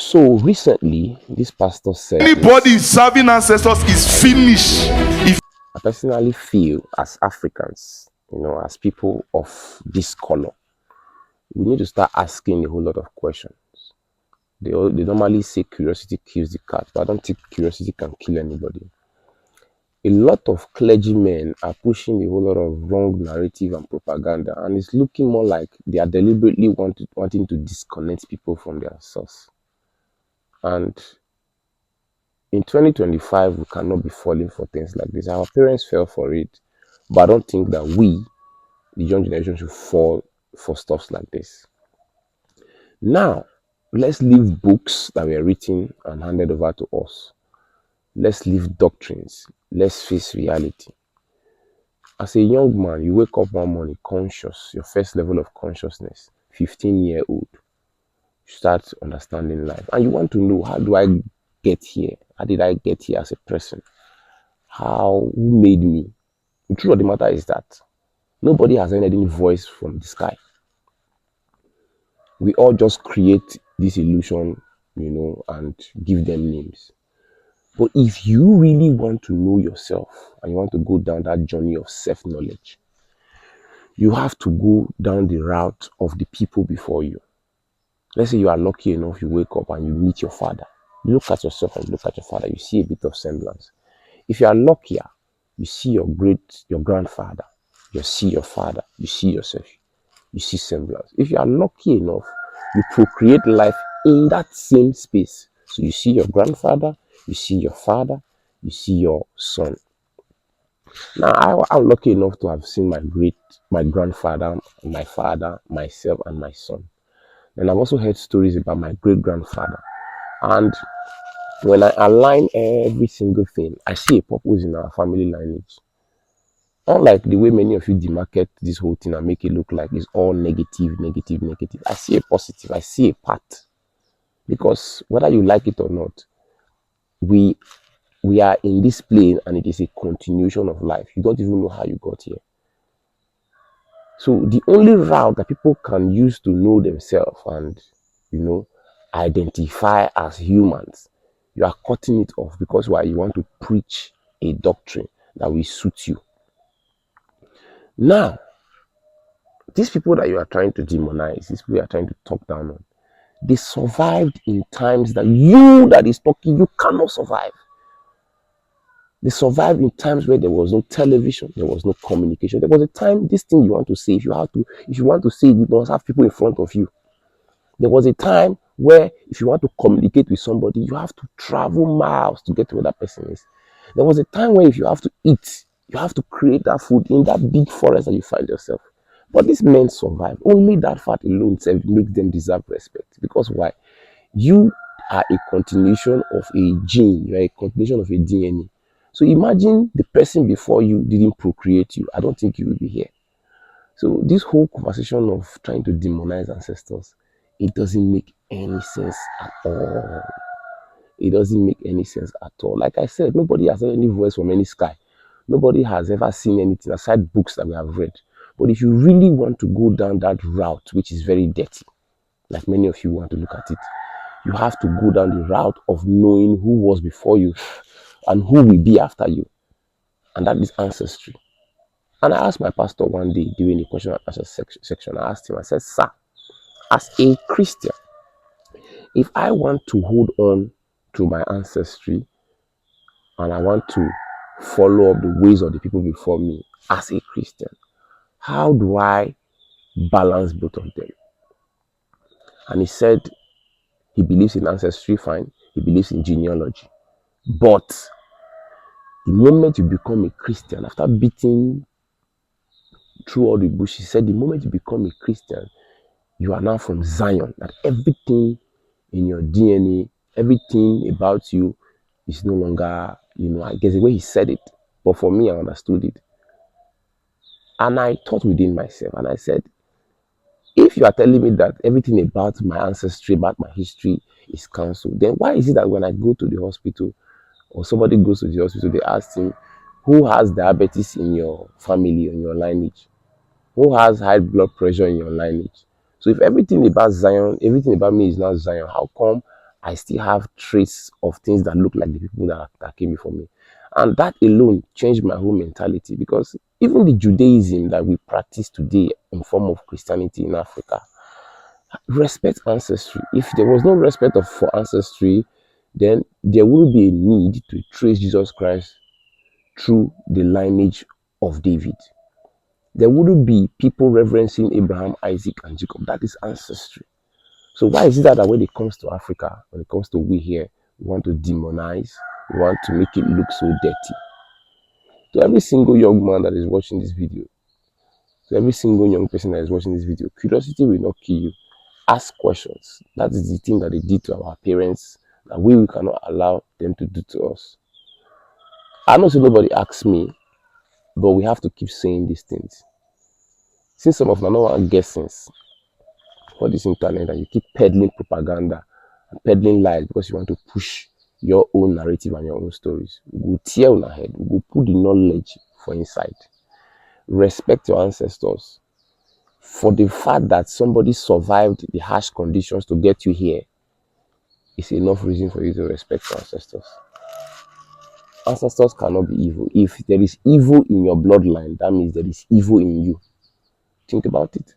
So recently, this pastor said Anybody this. serving ancestors is finished. If I personally feel as Africans, as people of this color, we need to start asking a whole lot of questions. They normally say curiosity kills the cat, but I don't think curiosity can kill anybody. A lot of clergymen are pushing a whole lot of wrong narrative and propaganda, and it's looking more like they are deliberately wanting to disconnect people from their source. And in 2025, we cannot be falling for things like this. Our parents fell for it, but I don't think that we, the young generation, should fall for stuff like this. Now, let's leave books that were written and handed over to us. Let's leave doctrines. Let's face reality. As a young man, you wake up one morning conscious, your first level of consciousness, 15-year-old. You start understanding life. And you want to know, how do I get here? How did I get here as a person? Who made me? The truth of the matter is that nobody has any voice from the sky. We all just create this illusion, and give them names. But if you really want to know yourself and you want to go down that journey of self-knowledge, you have to go down the route of the people before you. Let's say you are lucky enough, you wake up and you meet your father. You look at yourself and you look at your father, you see a bit of semblance. If you are luckier, you see your grandfather, you see your father, you see yourself, you see semblance. If you are lucky enough, you procreate life in that same space. So you see your grandfather, you see your father, you see your son. Now, I'm lucky enough to have seen my grandfather, my father, myself, and my son. And I've also heard stories about my great grandfather. And when I align every single thing, I see a purpose in our family lineage. Unlike the way many of you demarket this whole thing and make it look like it's all negative, negative, negative. I see a positive, I see a path. Because whether you like it or not, we are in this plane and it is a continuation of life. You don't even know how you got here. So the only route that people can use to know themselves and, identify as humans, you are cutting it off because why? You want to preach a doctrine that will suit you. Now, these people that you are trying to demonize, these people you are trying to talk down on, they survived in times that you that is talking, you cannot survive. They survived in times where there was no television, there was no communication. There was a time, this thing you want to say, if you want to say it, you must have people in front of you. There was a time where if you want to communicate with somebody, you have to travel miles to get to where that person is. There was a time where if you have to eat, you have to create that food in that big forest that you find yourself. But these men survived. Only that fact alone makes them deserve respect. Because why? You are a continuation of a gene. You are a continuation of a DNA. So imagine the person before you didn't procreate you. I don't think you will be here. So this whole conversation of trying to demonize ancestors, it doesn't make any sense at all. It doesn't make any sense at all. Like I said, nobody has any voice from any sky. Nobody has ever seen anything aside books that we have read. But if you really want to go down that route, which is very dirty, like many of you want to look at it, you have to go down the route of knowing who was before you and who will be after you. And that is ancestry. And I asked my pastor one day during the question and answer section, I asked him, I said, sir, as a Christian, if I want to hold on to my ancestry and I want to follow up the ways of the people before me as a Christian, how do I balance both of them? And he said he believes in ancestry, fine. He believes in genealogy. But the moment you become a Christian, after beating through all the bush, he said the moment you become a Christian, you are now from Zion. That everything in your DNA, everything about you is no longer, I guess the way he said it. But for me, I understood it. And I thought within myself, and I said, if you are telling me that everything about my ancestry, about my history is cancelled, then why is it that when I go to the hospital or somebody goes to the hospital, they ask him, who has diabetes in your family, in your lineage? Who has high blood pressure in your lineage? So if everything about Zion, everything about me is now Zion, how come I still have traits of things that look like the people that came before me. And that alone changed my whole mentality, because even the Judaism that we practice today in form of Christianity in Africa respect ancestry. If there was no respect for ancestry, then there will be a need to trace Jesus Christ through the lineage of David. There wouldn't be people reverencing Abraham, Isaac, and Jacob. That is ancestry. So why is it that when it comes to Africa, when it comes to we here, we want to demonize, we want to make it look so dirty? To every single young man that is watching this video, to every single young person that is watching this video, curiosity will not kill you. Ask questions. That is the thing that they did to our parents that we cannot allow them to do to us. I know so nobody asks me, but we have to keep saying these things. Since some of them are not guessing for this internet, and you keep peddling propaganda and peddling lies because you want to push your own narrative and your own stories, we will tear on ahead. We will put the knowledge for inside. Respect your ancestors. For the fact that somebody survived the harsh conditions to get you here is enough reason for you to respect your ancestors. Ancestors cannot be evil. If there is evil in your bloodline, that means there is evil in you. Think about it.